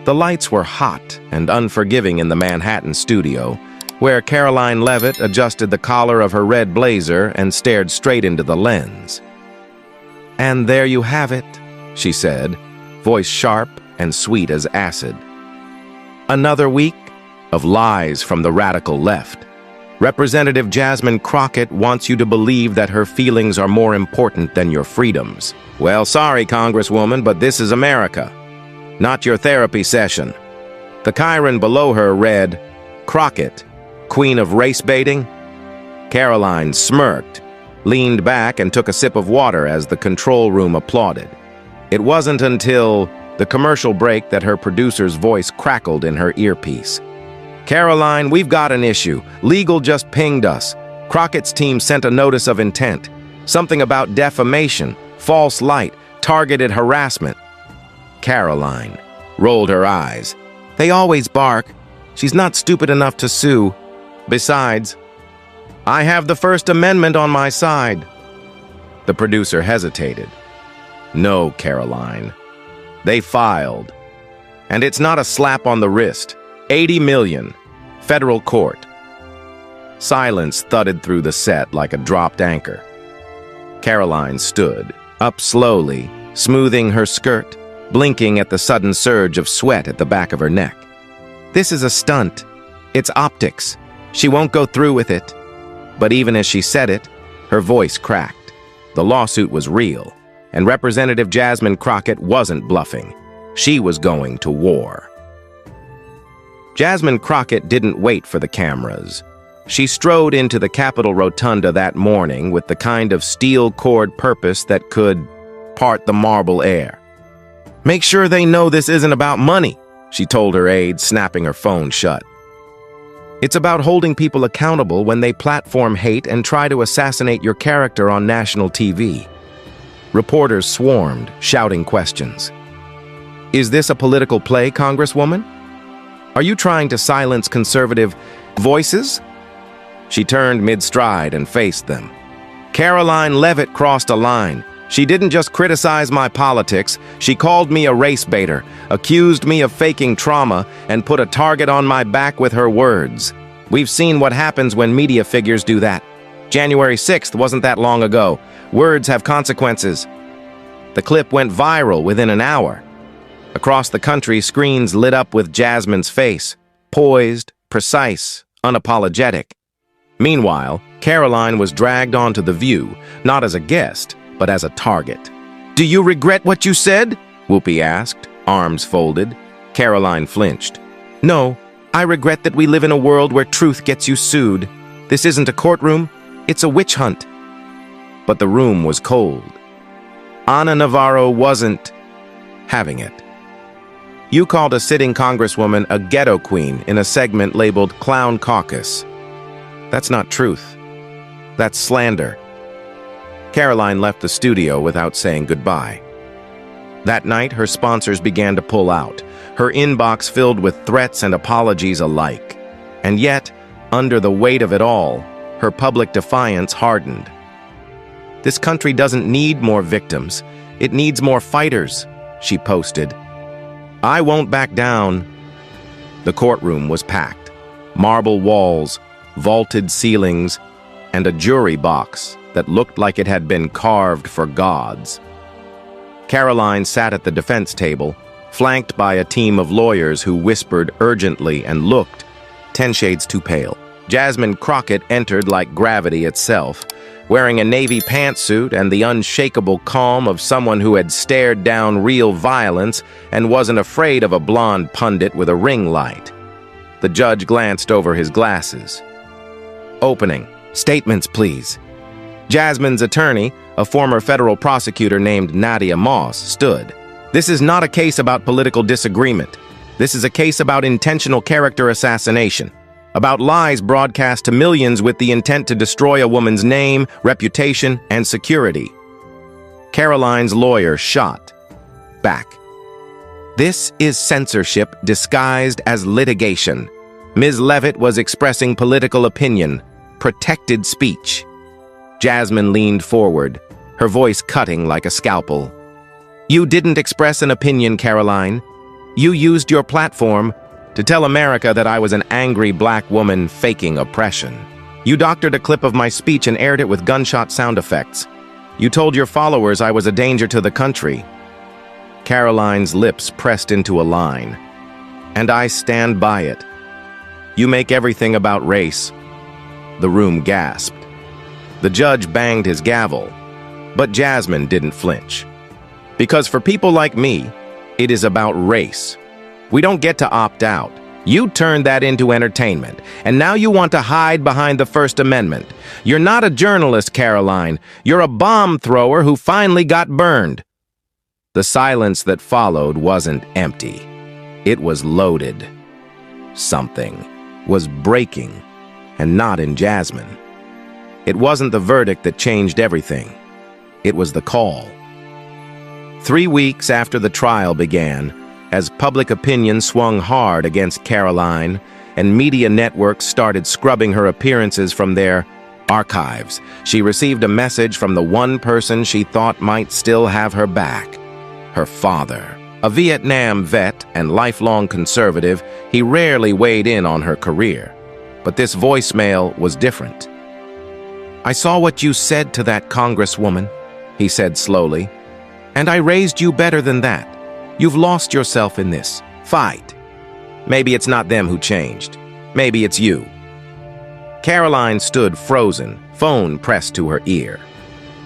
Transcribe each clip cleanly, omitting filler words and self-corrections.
The lights were hot and unforgiving in the Manhattan studio, where Karoline Leavitt adjusted the collar of her red blazer and stared straight into the lens. "And there you have it," she said, voice sharp and sweet as acid. "Another week of lies from the radical left. Representative Jasmine Crockett wants you to believe that her feelings are more important than your freedoms. Well, sorry, Congresswoman, but this is America, not your therapy session." The chyron below her read, "Crockett, Queen of Race Baiting?" Karoline smirked, leaned back, and took a sip of water as the control room applauded. It wasn't until the commercial break that her producer's voice crackled in her earpiece. "Karoline, we've got an issue. Legal just pinged us. Crockett's team sent a notice of intent. Something about defamation, false light, targeted harassment." Karoline rolled her eyes. "They always bark. She's not stupid enough to sue. Besides, I have the First Amendment on my side." The producer hesitated. "No, Karoline. They filed. And it's not a slap on the wrist. 80 million. Federal court." Silence thudded through the set like a dropped anchor. Karoline stood, up slowly, smoothing her skirt, blinking at the sudden surge of sweat at the back of her neck. "This is a stunt. It's optics. She won't go through with it." But even as she said it, her voice cracked. The lawsuit was real, and Representative Jasmine Crockett wasn't bluffing. She was going to war. Jasmine Crockett didn't wait for the cameras. She strode into the Capitol Rotunda that morning with the kind of steel-cord purpose that could part the marble air. "Make sure they know this isn't about money," she told her aide, snapping her phone shut. "It's about holding people accountable when they platform hate and try to assassinate your character on national TV." Reporters swarmed, shouting questions. "Is this a political play, Congresswoman? Are you trying to silence conservative voices?" She turned mid-stride and faced them. "Karoline Leavitt crossed a line. She didn't just criticize my politics, she called me a race baiter, accused me of faking trauma, and put a target on my back with her words. We've seen what happens when media figures do that. January 6th wasn't that long ago. Words have consequences." The clip went viral within an hour. Across the country, screens lit up with Jasmine's face, poised, precise, unapologetic. Meanwhile, Karoline was dragged onto The View, not as a guest, but as a target. "Do you regret what you said?" Whoopi asked, arms folded. Karoline flinched. "No, I regret that we live in a world where truth gets you sued. This isn't a courtroom, it's a witch hunt." But the room was cold. Ana Navarro wasn't having it. "You called a sitting congresswoman a ghetto queen in a segment labeled Clown Caucus. That's not truth. That's slander." Karoline left the studio without saying goodbye. That night, her sponsors began to pull out, her inbox filled with threats and apologies alike. And yet, under the weight of it all, her public defiance hardened. "This country doesn't need more victims. It needs more fighters," she posted. "I won't back down." The courtroom was packed. Marble walls, vaulted ceilings, and a jury box that looked like it had been carved for gods. Karoline sat at the defense table, flanked by a team of lawyers who whispered urgently and looked 10 shades too pale. Jasmine Crockett entered like gravity itself, wearing a navy pantsuit and the unshakable calm of someone who had stared down real violence and wasn't afraid of a blonde pundit with a ring light. The judge glanced over his glasses. "Opening. Statements, please." Jasmine's attorney, a former federal prosecutor named Nadia Moss, stood. "This is not a case about political disagreement. This is a case about intentional character assassination, about lies broadcast to millions with the intent to destroy a woman's name, reputation, and security." Karoline's lawyer shot back. "This is censorship disguised as litigation. Ms. Leavitt was expressing political opinion, protected speech." Jasmine leaned forward, her voice cutting like a scalpel. "You didn't express an opinion, Karoline. You used your platform to tell America that I was an angry black woman faking oppression. You doctored a clip of my speech and aired it with gunshot sound effects. You told your followers I was a danger to the country. Karoline's lips pressed into a line. And I stand by it. You make everything about race. The room gasped. The judge banged his gavel, but Jasmine didn't flinch. Because for people like me, it is about race. We don't get to opt out. You turned that into entertainment, and now you want to hide behind the First Amendment. You're not a journalist, Karoline. You're a bomb thrower who finally got burned. The silence that followed wasn't empty. It was loaded. Something was breaking, and not in Jasmine. It wasn't the verdict that changed everything. It was the call. 3 weeks after the trial began, as public opinion swung hard against Karoline and media networks started scrubbing her appearances from their archives, she received a message from the one person she thought might still have her back: her father. A Vietnam vet and lifelong conservative, he rarely weighed in on her career. But this voicemail was different. "I saw what you said to that Congresswoman," he said slowly, "and I raised you better than that. You've lost yourself in this fight. Maybe it's not them who changed. Maybe it's you." Karoline stood frozen, phone pressed to her ear.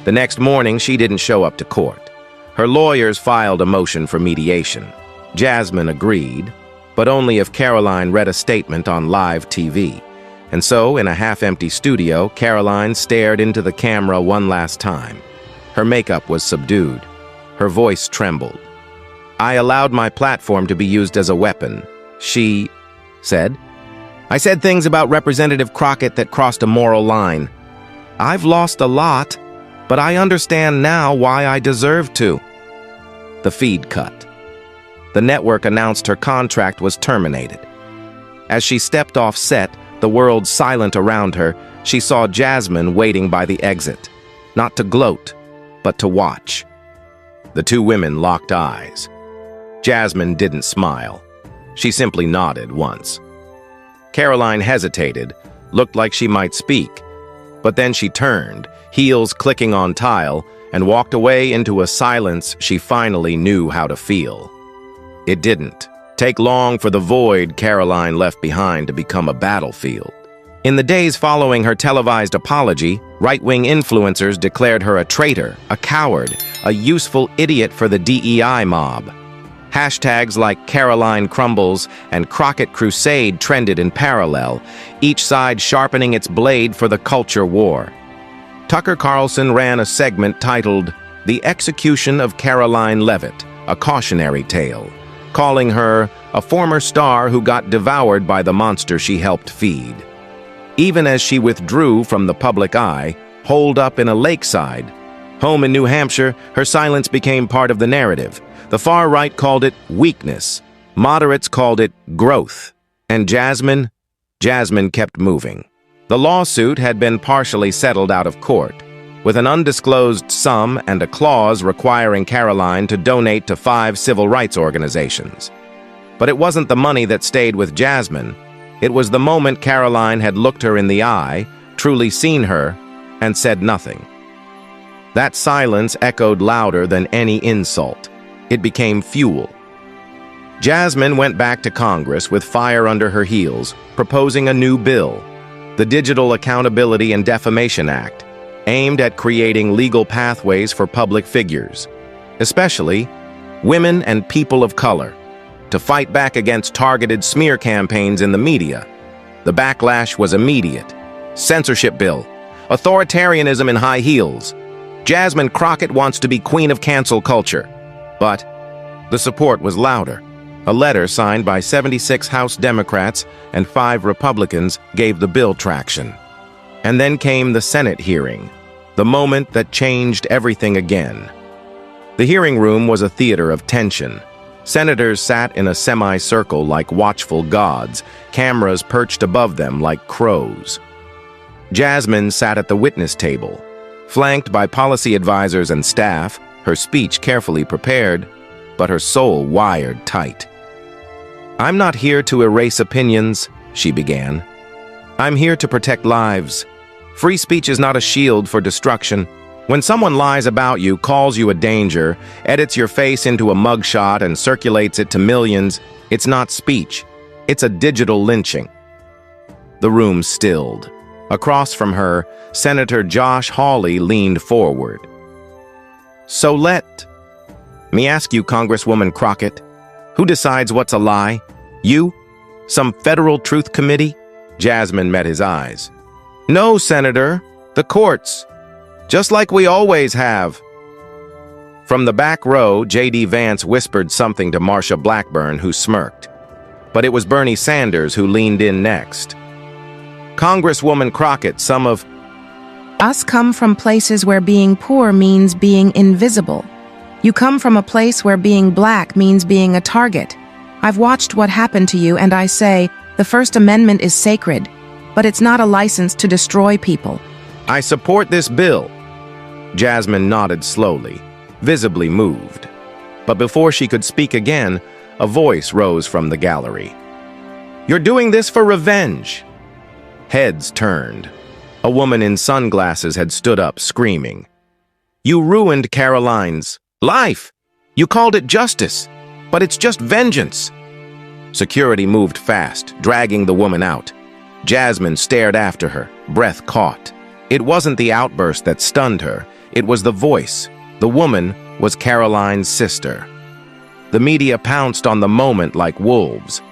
The next morning, she didn't show up to court. Her lawyers filed a motion for mediation. Jasmine agreed, but only if Karoline read a statement on live TV. And so, in a half-empty studio, Karoline stared into the camera one last time. Her makeup was subdued. Her voice trembled. "I allowed my platform to be used as a weapon," she said. "I said things about Representative Crockett that crossed a moral line. I've lost a lot, but I understand now why I deserve to." The feed cut. The network announced her contract was terminated. As she stepped off set, the world silent around her, she saw Jasmine waiting by the exit, not to gloat, but to watch. The two women locked eyes. Jasmine didn't smile. She simply nodded once. Karoline hesitated, looked like she might speak, but then she turned, heels clicking on tile, and walked away into a silence she finally knew how to feel. It didn't take long for the void Karoline left behind to become a battlefield. In the days following her televised apology, right-wing influencers declared her a traitor, a coward, a useful idiot for the DEI mob. Hashtags like Karoline Crumbles and Crockett Crusade trended in parallel, each side sharpening its blade for the culture war. Tucker Carlson ran a segment titled "The Execution of Karoline Leavitt, a Cautionary Tale," calling her a former star who got devoured by the monster she helped feed. Even as she withdrew from the public eye, holed up in a lakeside home in New Hampshire, her silence became part of the narrative. The far right called it weakness, moderates called it growth, and Jasmine kept moving. The lawsuit had been partially settled out of court, with an undisclosed sum and a clause requiring Karoline to donate to 5 civil rights organizations. But it wasn't the money that stayed with Jasmine. It was the moment Karoline had looked her in the eye, truly seen her, and said nothing. That silence echoed louder than any insult. It became fuel. Jasmine went back to Congress with fire under her heels, proposing a new bill, the Digital Accountability and Defamation Act, aimed at creating legal pathways for public figures, especially women and people of color, to fight back against targeted smear campaigns in the media. The backlash was immediate. Censorship bill, authoritarianism in high heels. Jasmine Crockett wants to be queen of cancel culture. But the support was louder. A letter signed by 76 House Democrats and 5 Republicans gave the bill traction. And then came the Senate hearing, the moment that changed everything again. The hearing room was a theater of tension. Senators sat in a semicircle like watchful gods, cameras perched above them like crows. Jasmine sat at the witness table, flanked by policy advisors and staff, her speech carefully prepared, but her soul wired tight. I'm not here to erase opinions, she began. I'm here to protect lives. Free speech is not a shield for destruction. When someone lies about you, calls you a danger, edits your face into a mugshot and circulates it to millions, it's not speech. It's a digital lynching. The room stilled. Across from her, Senator Josh Hawley leaned forward. So let me ask you, Congresswoman Crockett, who decides what's a lie? You? Some federal truth committee? Jasmine met his eyes. No, Senator. The courts. Just like we always have. From the back row, J.D. Vance whispered something to Marsha Blackburn, who smirked. But it was Bernie Sanders who leaned in next. Congresswoman Crockett, some of us come from places where being poor means being invisible. You come from a place where being black means being a target. I've watched what happened to you, and I say, the First Amendment is sacred, but it's not a license to destroy people. I support this bill. Jasmine nodded slowly, visibly moved. But before she could speak again, a voice rose from the gallery. You're doing this for revenge. Heads turned. A woman in sunglasses had stood up, screaming. You ruined Karoline's life. You called it justice, but it's just vengeance. Security moved fast, dragging the woman out. Jasmine stared after her, breath caught. It wasn't the outburst that stunned her. It was the voice. The woman was Karoline's sister. The media pounced on the moment like wolves.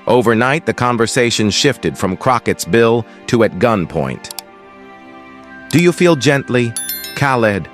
Overnight, the conversation shifted from Crockett's bill to at gunpoint. Do you feel gently, Khaled,